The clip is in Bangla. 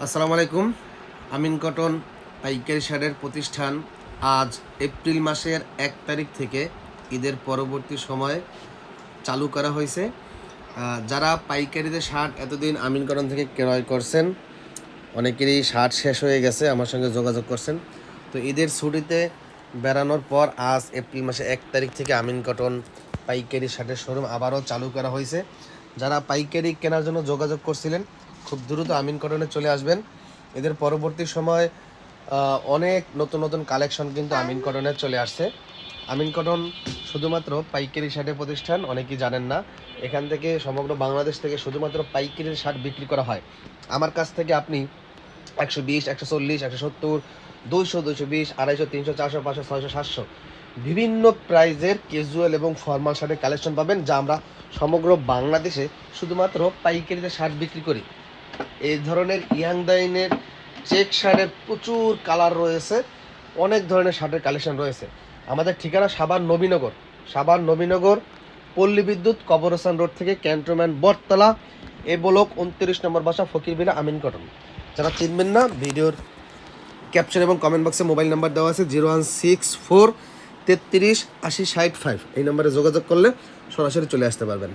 আসসালামু আলাইকুম। আমিন কটন পাইকারি শাড়ির প্রতিষ্ঠান আজ এপ্রিল মাসের 1 তারিখ থেকে ঈদের পরবর্তী সময়ে চালু করা হয়েছে। যারা পাইকারিতে শার্ট এতদিন আমিন কটন থেকে ক্রয় করছেন, অনেকেরই শার্ট শেষ হয়ে গেছে, আমার সঙ্গে যোগাযোগ করছেন। তো ঈদের ছুটিতে বেড়ানোর পর আজ এপ্রিল মাসে 1 তারিখ থেকে আমিন কটন পাইকারি শার্টের শোরুম আবারও চালু করা হয়েছে। যারা পাইকারি কেনার জন্য যোগাযোগ করছিলেন, খুব দ্রুত আমিন কটনে চলে আসবেন। এদের পরবর্তী সময় অনেক নতুন নতুন কালেকশন কিন্তু আমিন কটনে চলে আসছে। আমিন কটন শুধুমাত্র পাইকারি শার্টের প্রতিষ্ঠান, অনেকেই জানেন না। এখান থেকে সমগ্র বাংলাদেশ থেকে শুধুমাত্র পাইকারি শার্ট বিক্রি করা হয়। আমার কাছ থেকে আপনি 120, 140, 170, 200, 220, 250, 300, 400, 500, 600, 700 বিভিন্ন প্রাইজের ক্যাজুয়াল এবং ফর্মাল শার্টের কালেকশন পাবেন, যা আমরা সমগ্র বাংলাদেশে শুধুমাত্র পাইকারিতে শার্ট বিক্রি করি। এই ধরনের ইয়াং ডাইনের চেক শার্টের প্রচুর কালার রয়েছে, অনেক ধরনের শার্টের কালেকশন রয়েছে। আমাদের ঠিকানা সাভার নবীনগর পল্লী বিদ্যুৎ কবরস্থান রোড থেকে ক্যান্টনমেন্ট বটতলা, এ ব্লক 29 নম্বর বাসা, ফকিরবিলা, আমিন কটন। যারা চিনবেন না, ভিডিওর ক্যাপশন এবং কমেন্ট বক্সে মোবাইল নাম্বার দেওয়া আছে 0164 33 80 65। এই নম্বরে যোগাযোগ করলে সরাসরি চলে আসতে পারবেন।